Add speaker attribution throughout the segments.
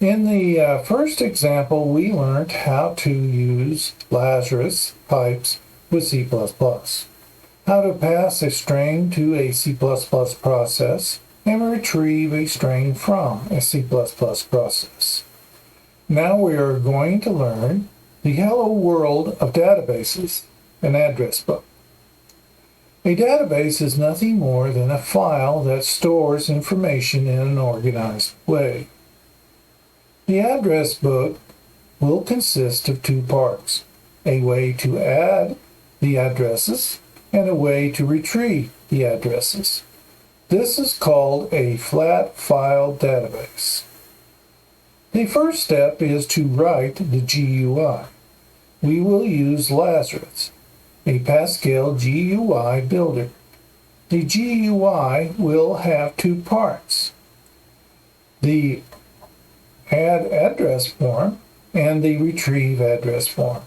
Speaker 1: In the first example, we learned how to use Lazarus pipes with C++, how to pass a string to a C++ process, and retrieve a string from a C++ process. Now we are going to learn the hello world of databases and address book. A database is nothing more than a file that stores information in an organized way. The address book will consist of two parts, a way to add the addresses and a way to retrieve the addresses. This is called a flat file database. The first step is to write the GUI. We will use Lazarus, a Pascal GUI builder. The GUI will have two parts, the add address form and the retrieve address form.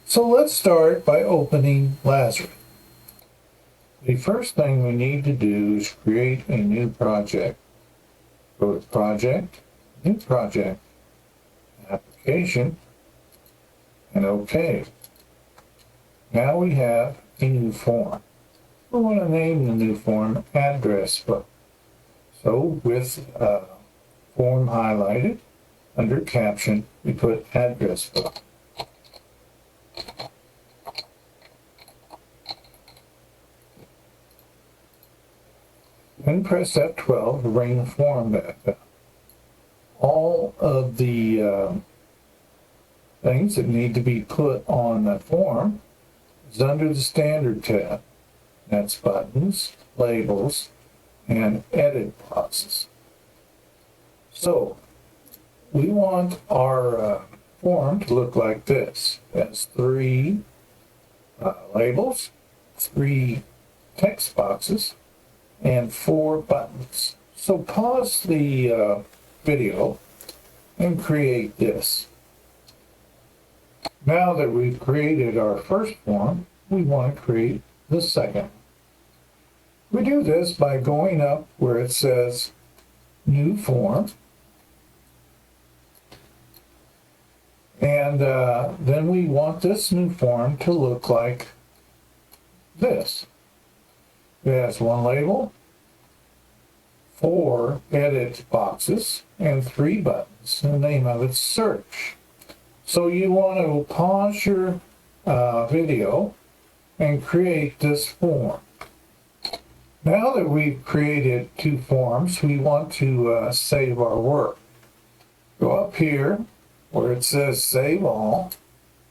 Speaker 1: So let's start by opening Lazarus. The first thing we need to do is create a new project. Go to Project, New Project, Application, and OK. Now we have a new form. We want to name the new form Address Book. So with form highlighted, under caption, we put Address Book. Then press F12 to bring the form back up. All of the things that need to be put on the form is under the Standard tab. That's buttons, labels, and edit boxes. So we want our form to look like this. It has 3 labels, 3 text boxes, and 4 buttons. So pause the video and create this. Now that we've created our first form, we want to create the second. We do this by going up where it says New Form, and then we want this new form to look like this. It has 1 label, 4 edit boxes, and 3 buttons. The name of it's Search. So you want to pause your video and create this form. Now that we've created 2 forms, we want to save our work. Go up here where it says Save All.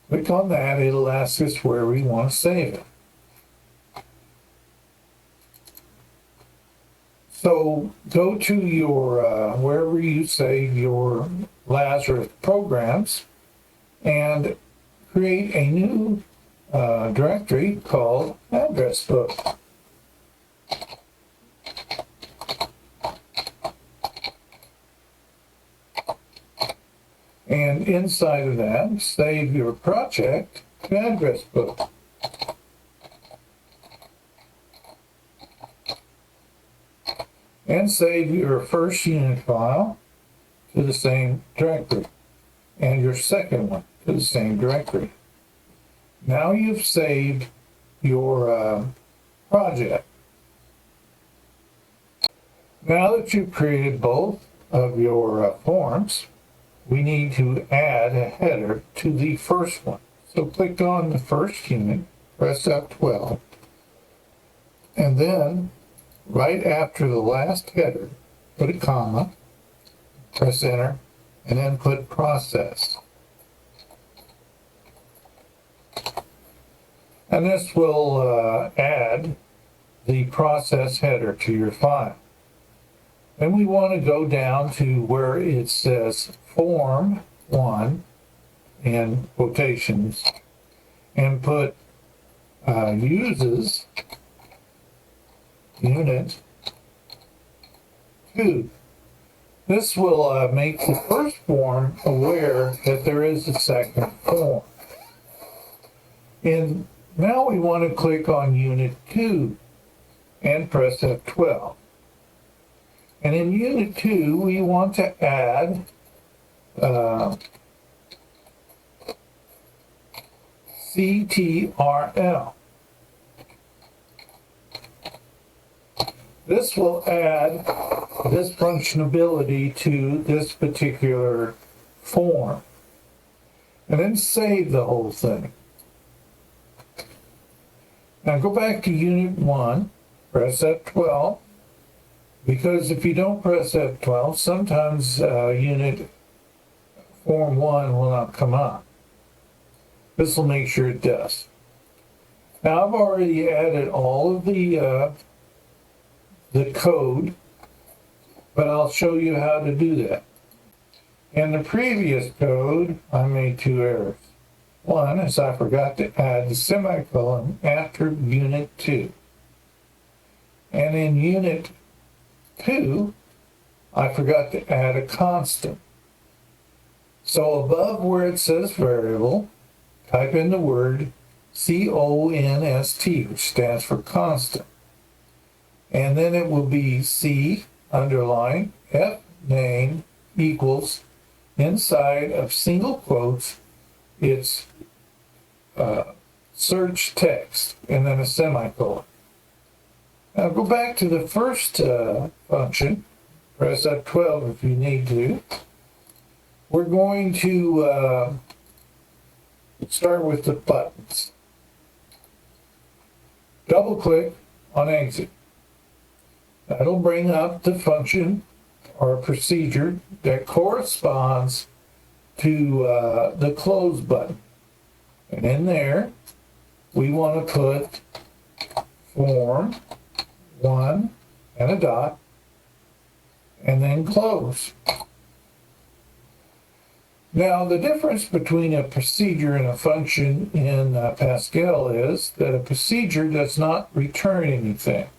Speaker 1: Click on that. It'll ask us where we want to save it. So go to your wherever you save your Lazarus programs and create a new directory called AddressBook. And inside of that, save your project to AddressBook. And save your first unit file to the same directory, and your second one to the same directory. Now you've saved your project. Now that you've created both of your forms, we need to add a header to the first one. So click on the first unit, press F12, and then right after the last header, put a comma, press enter, and then put process. And this will add the process header to your file. Then we want to go down to where it says Form 1 in quotations and put uses unit 2. This will make the first form aware that there is a second form. And now we want to click on Unit 2 and press F12. And in Unit 2, we want to add CTRL. This will add this functionality to this particular form. And then save the whole thing. Now go back to Unit 1, press F12, because if you don't press F12, sometimes Unit Form 1 will not come up. This will make sure it does. Now I've already added all of the code, but I'll show you how to do that. In the previous code, I made two errors. One is I forgot to add the semicolon after Unit 2. And in Unit 2, I forgot to add a constant. So above where it says variable, type in the word CONST, which stands for constant. And then it will be C underline F name equals, inside of single quotes, it's search text, and then a semicolon. Now go back to the first function, press F12 if you need to. We're going to start with the buttons. Double click on exit. That'll bring up the function or procedure that corresponds to the close button. And in there, we want to put form 1 and a dot, and then close. Now, the difference between a procedure and a function in Pascal is that a procedure does not return anything,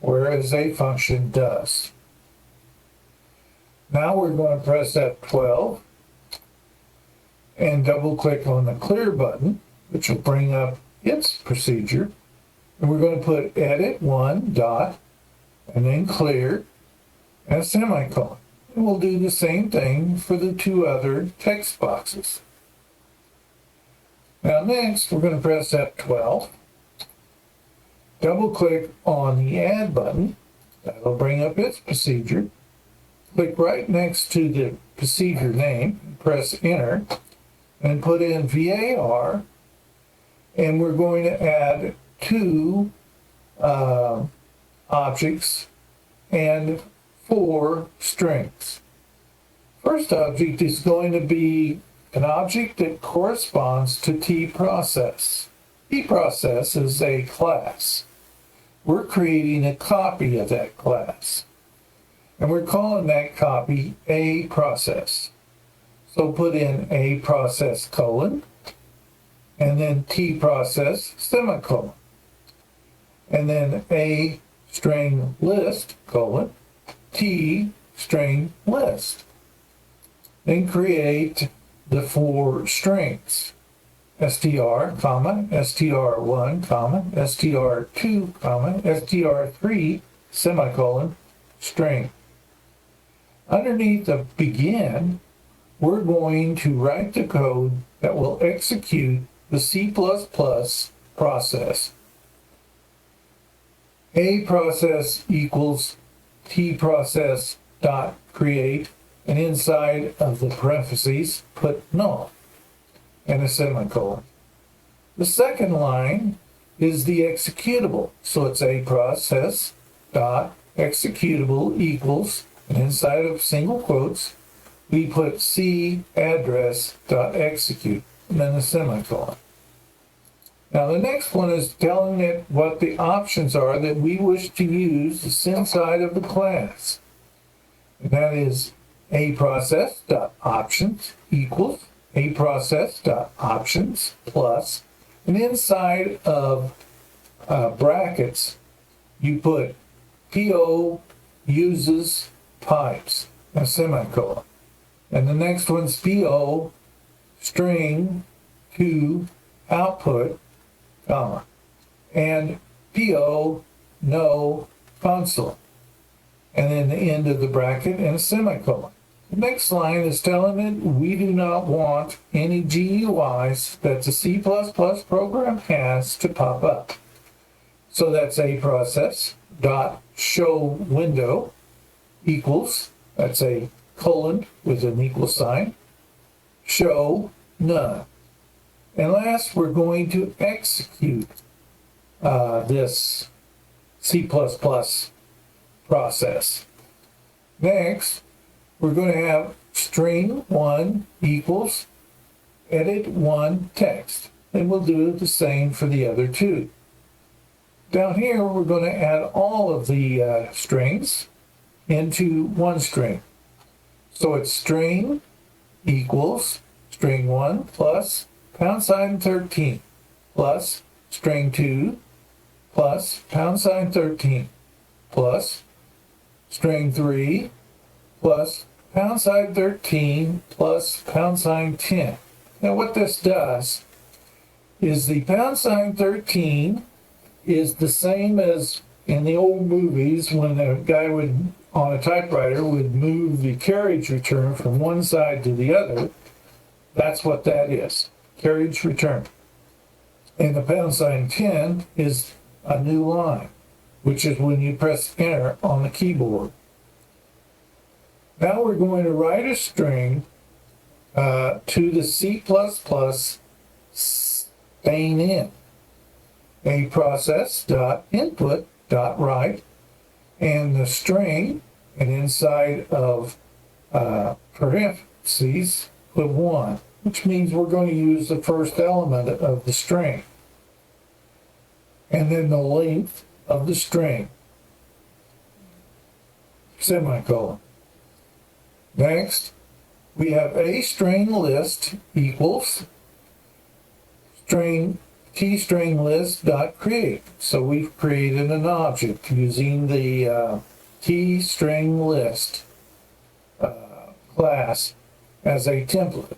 Speaker 1: whereas a function does. Now we're going to press F12 and double click on the clear button, which will bring up its procedure. And we're going to put edit 1 dot and then clear and a semicolon. And we'll do the same thing for the two other text boxes. Now next we're going to press F12, double click on the add button. That'll bring up its procedure. Click right next to the procedure name, press enter, and put in VAR, and we're going to add two objects and 4 strings. First object is going to be an object that corresponds to tProcess. tProcess is a class. We're creating a copy of that class, and we're calling that copy a process. So put in a process colon, and then tProcess semicolon, and then a string list colon, t string list. Then create the 4 strings, str, comma, str1, comma, str2, comma, str3, semicolon, string. Underneath the begin, we're going to write the code that will execute the C++ process. A process equals tProcess dot create, and inside of the parentheses put null and a semicolon. The second line is the executable, so it's a process dot executable equals, and inside of single quotes we put C address dot execute and then a semicolon. Now the next one is telling it what the options are that we wish to use inside of the class. And that is a process dot options equals a process dot options plus, and inside of brackets you put PO uses pipes, a semicolon. And the next one's PO string to output, comma, and PO no console, and then the end of the bracket and a semicolon. The next line is telling it we do not want any GUIs that the C++ program has to pop up. So that's a process dot show window equals, that's a colon with an equal sign, show none. And last, we're going to execute this C++ process. Next, we're going to have string1 equals edit1 text. And we'll do the same for the other two. Down here, we're going to add all of the strings into one string. So it's string equals string1 plus #13 plus string2 plus #13 plus string3 plus #13 plus #10. Now what this does is the #13 is the same as in the old movies when a guy would, on a typewriter, would move the carriage return from one side to the other. That's what that is, carriage return. And the #10 is a new line, which is when you press enter on the keyboard. Now we're going to write a string to the C++ staying in. A process.input.write, and the string, and inside of parentheses, put 1, which means we're going to use the first element of the string. And then the length of the string, semicolon. Next, we have a string list equals string list.create. So we've created an object using the string list class as a template.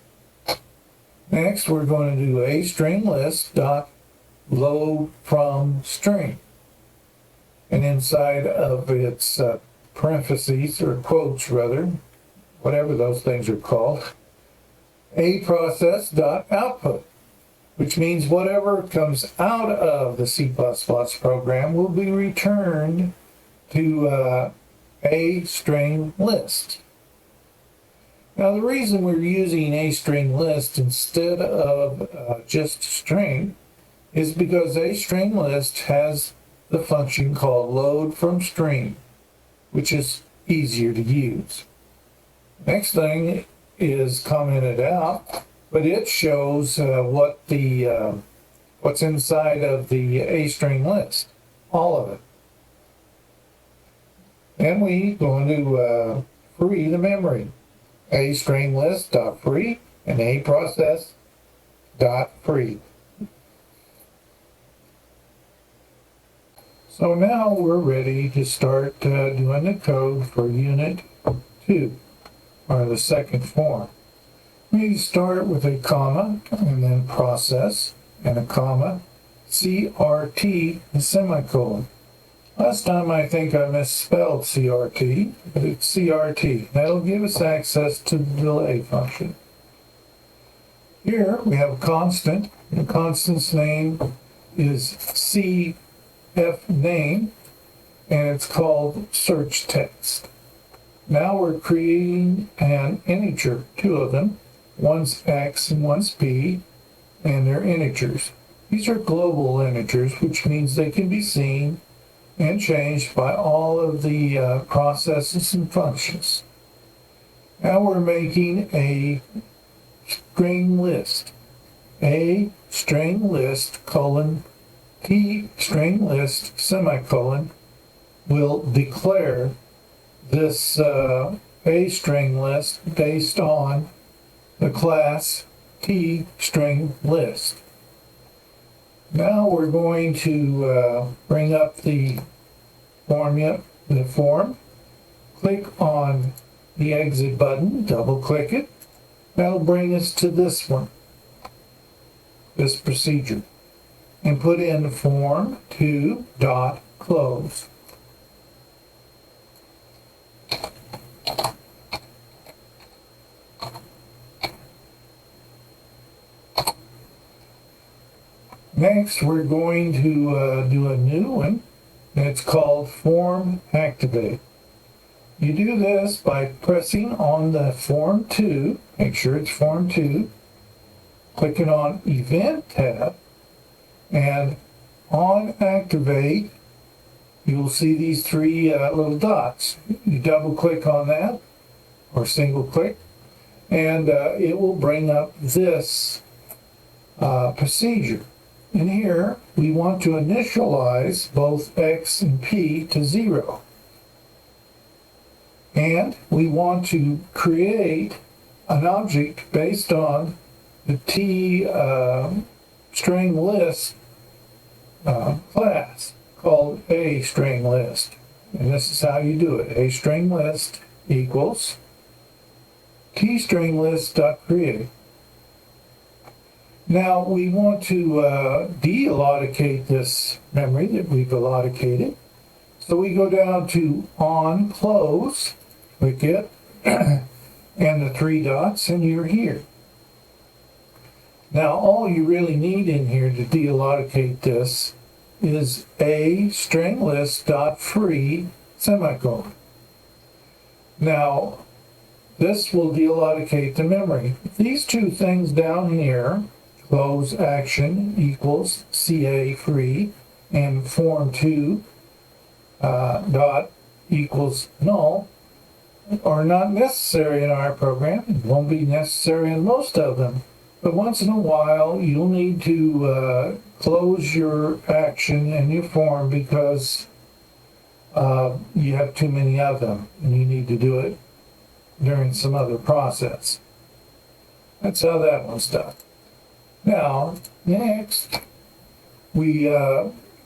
Speaker 1: Next, we're going to do a string list.load from string. And inside of its parentheses, or quotes rather, whatever those things are called, a process.output, which means whatever comes out of the C++ program will be returned to a string list. Now the reason we're using a string list instead of just string is because a string list has the function called load from string, which is easier to use. Next thing is commented out, but it shows what's inside of the a string list, all of it. And we going to free the memory. A string list.free and a process.free. So now we're ready to start doing the code for Unit 2, or the second form. We start with a comma, and then process, and a comma, CRT, and semicolon. Last time I think I misspelled CRT, but it's CRT. That'll give us access to the delay function. Here we have a constant. The constant's name is CFName, and it's called search text. Now we're creating an integer, two of them. One's X and one's P, and they're integers. These are global integers, which means they can be seen and changed by all of the processes and functions. Now we're making a string list. A string list colon T string list semicolon will declare this a string list based on the class T string list. Now we're going to bring up the form, click on the exit button, double click it. That'll bring us to this one, this procedure, and put in form2.close. Next, we're going to do a new one. It's called Form Activate. You do this by pressing on the Form 2, make sure it's Form 2, clicking on Event tab, and on Activate, you'll see these three little dots. You double click on that, or single click, and it will bring up this procedure. In here, we want to initialize both X and P to 0. And we want to create an object based on the T string list class called a string list. And this is how you do it. A string list equals T string list.create. Now we want to de-allocate this memory that we've allocated. So we go down to on close, click it, and the three dots, and you're here. Now all you really need in here to de-allocate this is a string list.free semicolon. Now this will de-allocate the memory. These two things down here, close action equals CA free, and form 2 dot equals null, are not necessary in our program. It won't be necessary in most of them. But once in a while, you'll need to close your action and your form because you have too many of them, and you need to do it during some other process. That's how that one's done. Now, next, we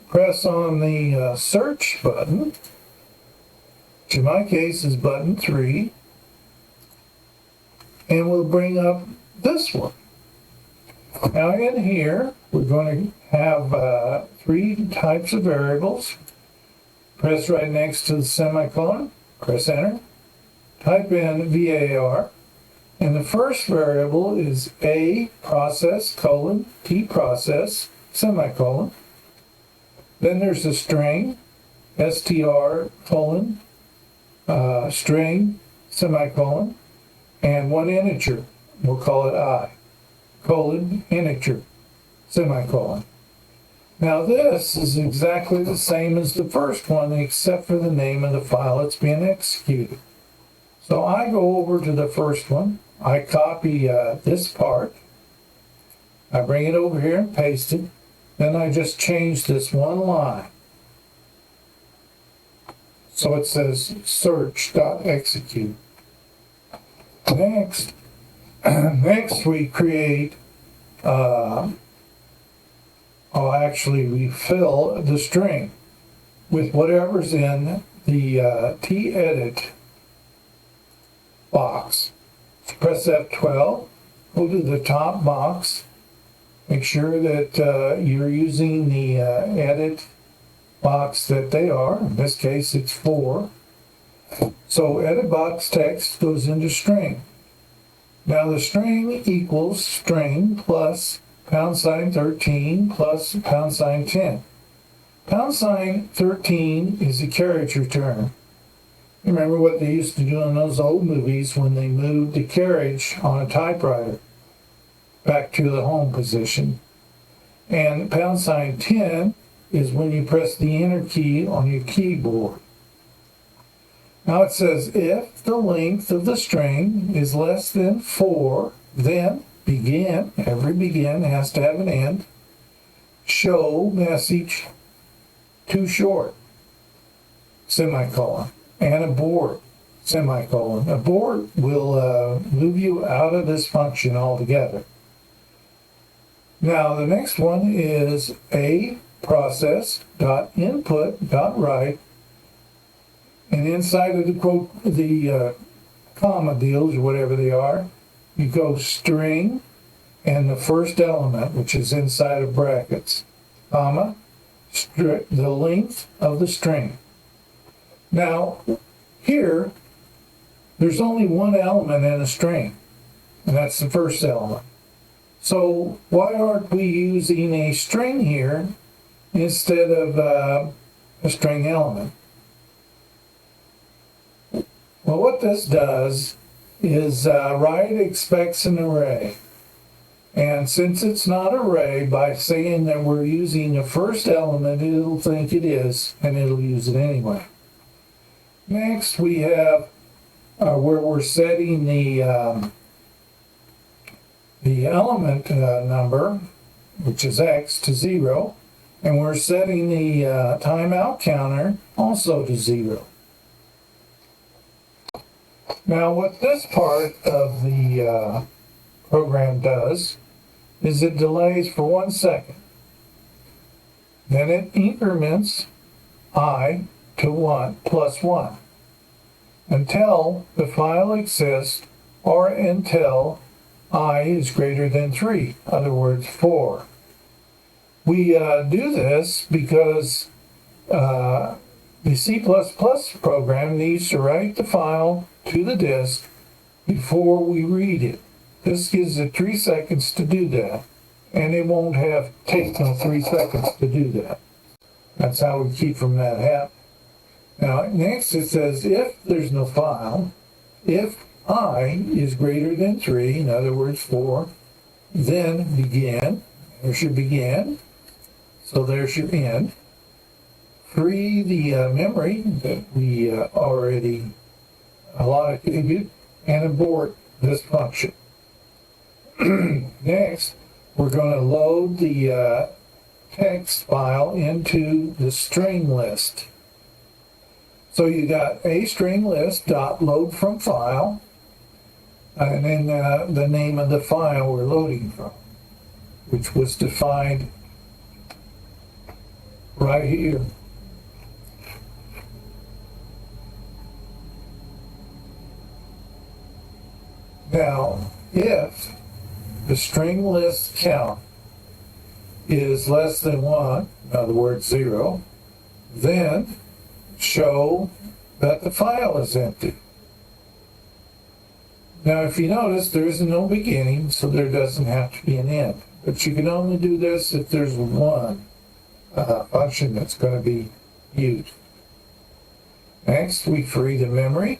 Speaker 1: press on the search button, which in my case is button 3, and we'll bring up this one. Now in here, we're going to have 3 types of variables. Press right next to the semicolon, press enter, type in VAR, and the first variable is A process colon T process semicolon. Then there's a string, STR colon string semicolon, and one integer, we'll call it I, colon integer semicolon. Now this is exactly the same as the first one except for the name of the file that's being executed. So I go over to the first one, I copy this part, I bring it over here and paste it, then I just change this one line. So it says search.execute. Next we create, we fill the string with whatever's in the tEdit box. So press F12, go to the top box, make sure that you're using the edit box that they are. In this case, it's 4. So edit box text goes into string. Now the string equals string plus #13 plus #10. #13 is a carriage return. Remember what they used to do in those old movies when they moved the carriage on a typewriter back to the home position. And #10 is when you press the enter key on your keyboard. Now it says if the length of the string is less than 4, then begin, every begin has to have an end, show message too short, semicolon, and abort, semicolon. Abort will move you out of this function altogether. Now the next one is a process.input.write, and inside of the quote, the comma deals or whatever they are, you go string and the first element, which is inside of brackets, comma, the length of the string. Now here there's only one element in a string, and that's the first element. So why aren't we using a string here instead of a string element? Well, what this does is write expects an array. And since it's not an array, by saying that we're using the first element, it'll think it is, and it'll use it anyway. Next, we have where we're setting the element number, which is x, to 0, and we're setting the timeout counter also to 0. Now, what this part of the program does is it delays for 1 second. Then it increments I to 1 plus 1 until the file exists or until I is greater than 3, in other words, 4. We do this because the C++ program needs to write the file to the disk before we read it. This gives it 3 seconds to do that, and it won't have taken 3 seconds to do that. That's how we keep from that happening. Now, next it says if there's no file, if I is greater than 3, in other words 4, then begin. There's your begin. So there's your end. Free the memory that we already allocated and abort this function. Next, we're going to load the text file into the string list. So you got a string list dot load from file, and then the name of the file we're loading from, which was defined right here. Now, if the string list count is less than 1, in other words 0, then show that the file is empty. Now, if you notice, there is no beginning, so there doesn't have to be an end. But you can only do this if there's one function that's going to be used. Next, we free the memory,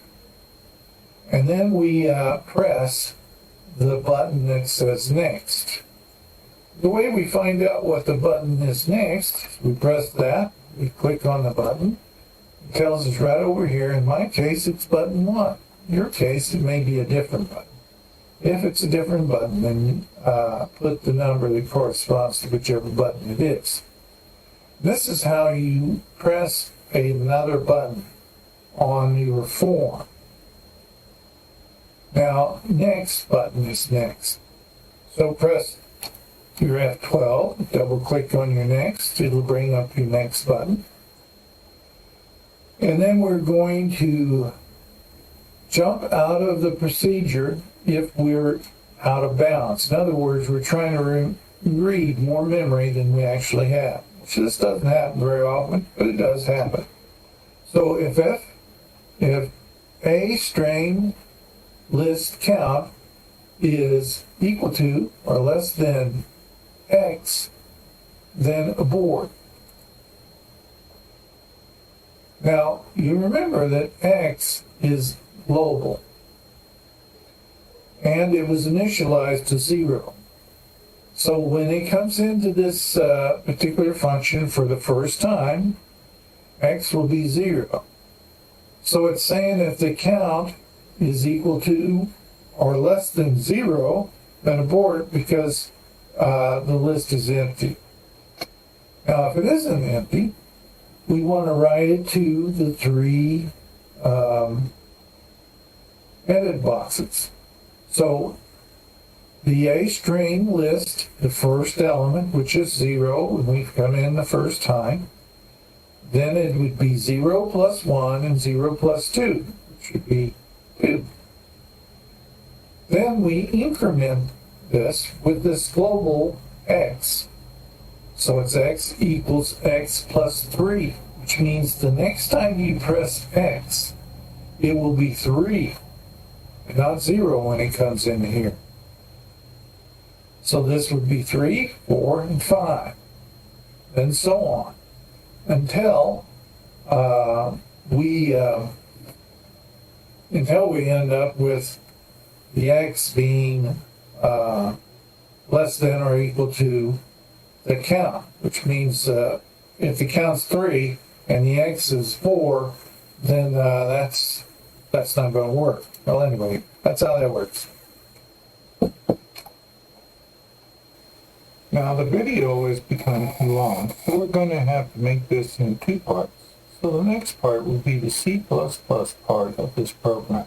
Speaker 1: and then we press the button that says next. The way we find out what the button is next, we press that, we click on the button, it tells us right over here. In my case, it's button 1. In your case, it may be a different button. If it's a different button, then put the number that corresponds to whichever button it is. This is how you press another button on your form. Now, next button is next. So press your F12, double click on your next, it'll bring up your next button. And then we're going to jump out of the procedure if we're out of bounds. In other words, we're trying to read more memory than we actually have. So this doesn't happen very often, but it does happen. So if a string list count is equal to or less than X, then abort. Now, you remember that X is global, and it was initialized to 0. So when it comes into this particular function for the first time, X will be 0. So it's saying if the count is equal to or less than 0, then abort because the list is empty. Now, if it isn't empty, we want to write it to the 3 edit boxes. So the A string list, the first element, which is 0 when we've come in the first time, then it would be 0 plus 1 and 0 plus 2, which would be 2. Then we increment this with this global X. So it's X equals X plus 3, which means the next time you press X, it will be 3, and not 0 when it comes in here. So this would be 3, 4, and 5, and so on, until we end up with the x being less than or equal to the count, which means if the count's 3 and the x is 4, then that's not going to work. Well, anyway, that's how that works. Now the video has become too long, so we're going to have to make this in 2 parts. So the next part will be the C++ part of this program.